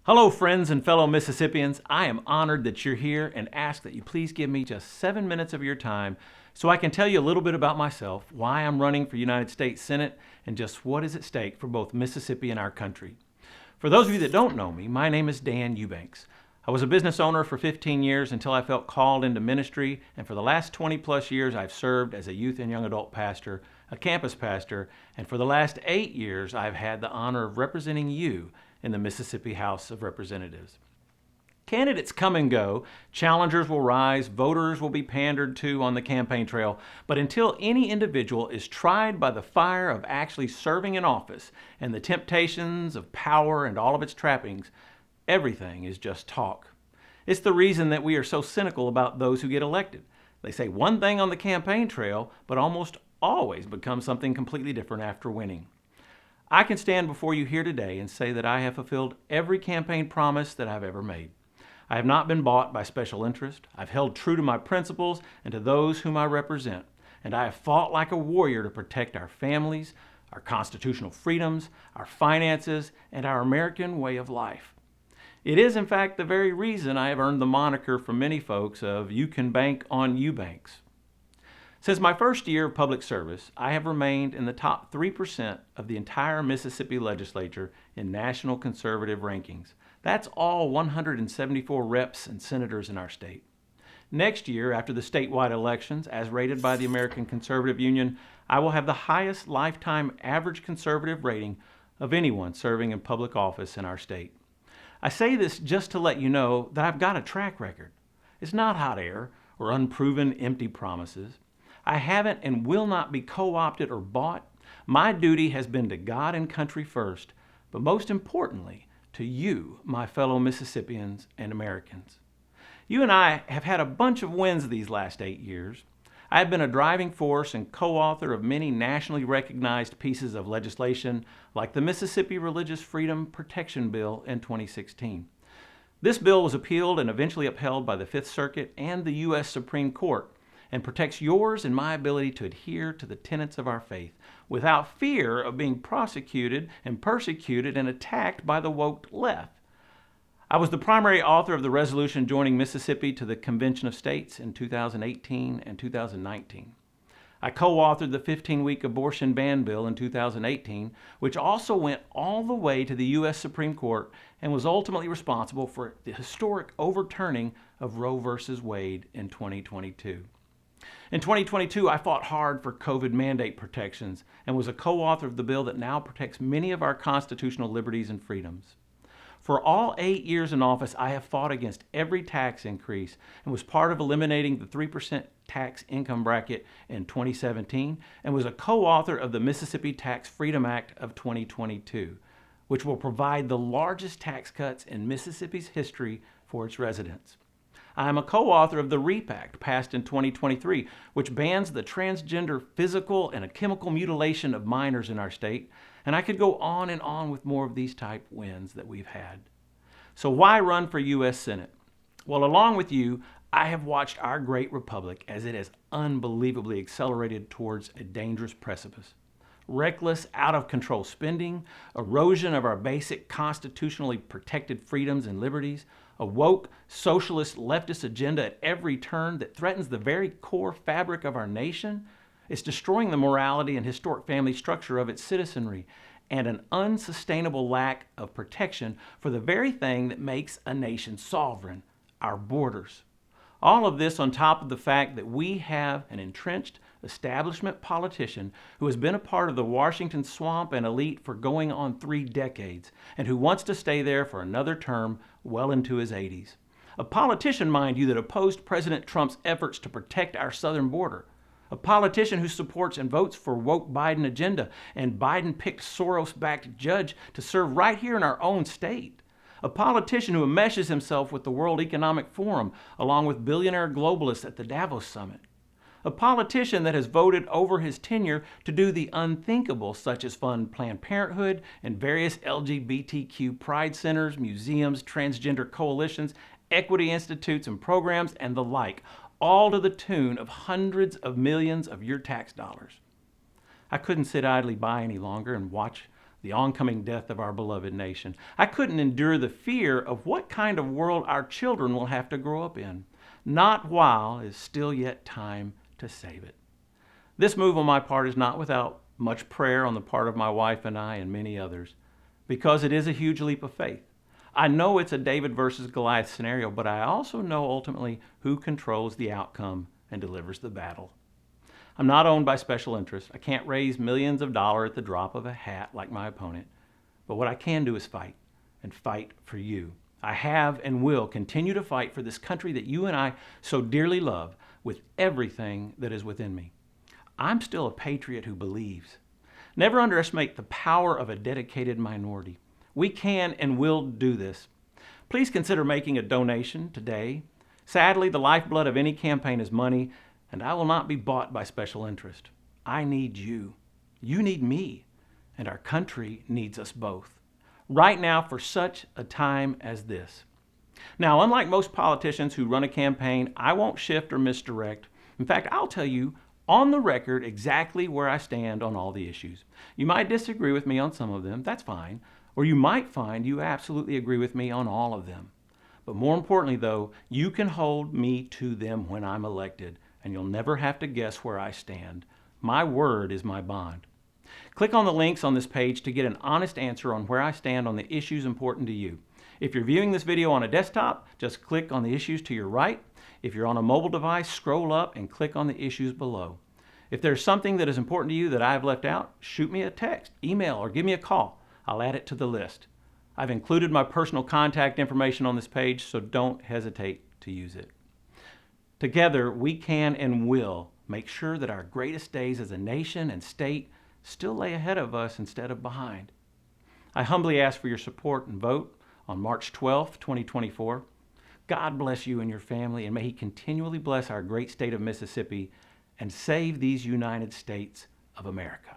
Hello, friends and fellow Mississippians. I am honored that you're here and ask that you please give me just 7 minutes of your time so I can tell you a little bit about myself, why I'm running for United States Senate, and just what is at stake for both Mississippi and our country. For those of you that don't know me, my name is Dan Eubanks. I was a business owner for 15 years until I felt called into ministry, and for the last 20 plus years I've served as a youth and young adult pastor, a campus pastor, and for the last 8 years I've had the honor of representing you in the Mississippi House of Representatives. Candidates come and go, challengers will rise, voters will be pandered to on the campaign trail, but until any individual is tried by the fire of actually serving in office and the temptations of power and all of its trappings, everything is just talk. It's the reason that we are so cynical about those who get elected. They say one thing on the campaign trail, but almost always become something completely different after winning. I can stand before you here today and say that I have fulfilled every campaign promise that I've ever made. I have not been bought by special interest. I've held true to my principles and to those whom I represent. And I have fought like a warrior to protect our families, our constitutional freedoms, our finances, and our American way of life. It is, in fact, the very reason I have earned the moniker from many folks of "You can bank on Eubanks." Since my first year of public service, I have remained in the top 3% of the entire Mississippi legislature in national conservative rankings. That's all 174 reps and senators in our state. Next year, after the statewide elections, as rated by the American Conservative Union, I will have the highest lifetime average conservative rating of anyone serving in public office in our state. I say this just to let you know that I've got a track record. It's not hot air or unproven empty promises. I haven't and will not be co-opted or bought. My duty has been to God and country first, but most importantly, to you, my fellow Mississippians and Americans. You and I have had a bunch of wins these last 8 years. I have been a driving force and co-author of many nationally recognized pieces of legislation, like the Mississippi Religious Freedom Protection Bill in 2016. This bill was appealed and eventually upheld by the Fifth Circuit and the U.S. Supreme Court, and protects yours and my ability to adhere to the tenets of our faith without fear of being prosecuted and persecuted and attacked by the woke left. I was the primary author of the resolution joining Mississippi to the Convention of States in 2018 and 2019. I co-authored the 15-week abortion ban bill in 2018, which also went all the way to the U.S. Supreme Court and was ultimately responsible for the historic overturning of Roe v. Wade in 2022. In 2022, I fought hard for COVID mandate protections and was a co-author of the bill that now protects many of our constitutional liberties and freedoms. For all 8 years in office, I have fought against every tax increase and was part of eliminating the 3% tax income bracket in 2017 and was a co-author of the Mississippi Tax Freedom Act of 2022, which will provide the largest tax cuts in Mississippi's history for its residents. I am a co-author of the REAP Act, passed in 2023, which bans the transgender physical and chemical mutilation of minors in our state, and I could go on and on with more of these type wins that we've had. So why run for U.S. Senate? Well, along with you, I have watched our great republic as it has unbelievably accelerated towards a dangerous precipice. Reckless, out-of-control spending, erosion of our basic constitutionally protected freedoms and liberties, a woke, socialist, leftist agenda at every turn that threatens the very core fabric of our nation. It's destroying the morality and historic family structure of its citizenry, and an unsustainable lack of protection for the very thing that makes a nation sovereign, our borders. All of this on top of the fact that we have an entrenched establishment politician who has been a part of the Washington swamp and elite for going on 3 decades and who wants to stay there for another term well into his 80s. A politician, mind you, that opposed President Trump's efforts to protect our southern border. A politician who supports and votes for woke Biden agenda, and Biden picked Soros-backed judge to serve right here in our own state. A politician who enmeshes himself with the World Economic Forum along with billionaire globalists at the Davos Summit. A politician that has voted over his tenure to do the unthinkable, such as fund Planned Parenthood and various LGBTQ pride centers, museums, transgender coalitions, equity institutes and programs, and the like, all to the tune of hundreds of millions of your tax dollars. I couldn't sit idly by any longer and watch the oncoming death of our beloved nation. I couldn't endure the fear of what kind of world our children will have to grow up in, not while is still yet time to save it. This move on my part is not without much prayer on the part of my wife and I and many others, because it is a huge leap of faith. I know it's a David versus Goliath scenario, but I also know ultimately who controls the outcome and delivers the battle. I'm not owned by special interests. I can't raise millions of dollars at the drop of a hat like my opponent. But what I can do is fight, and fight for you. I have and will continue to fight for this country that you and I so dearly love with everything that is within me. I'm still a patriot who believes. Never underestimate the power of a dedicated minority. We can and will do this. Please consider making a donation today. Sadly, the lifeblood of any campaign is money, and I will not be bought by special interest. I need you. You need me. And our country needs us both. Right now, for such a time as this. Now, unlike most politicians who run a campaign, I won't shift or misdirect. In fact, I'll tell you on the record exactly where I stand on all the issues. You might disagree with me on some of them. That's fine. Or you might find you absolutely agree with me on all of them. But more importantly, though, you can hold me to them when I'm elected, and you'll never have to guess where I stand. My word is my bond. Click on the links on this page to get an honest answer on where I stand on the issues important to you. If you're viewing this video on a desktop, just click on the issues to your right. If you're on a mobile device, scroll up and click on the issues below. If there's something that is important to you that I've left out, shoot me a text, email, or give me a call. I'll add it to the list. I've included my personal contact information on this page, so don't hesitate to use it. Together, we can and will make sure that our greatest days as a nation and state still lay ahead of us instead of behind. I humbly ask for your support and vote on March 12th, 2024. God bless you and your family, and may He continually bless our great state of Mississippi and save these United States of America.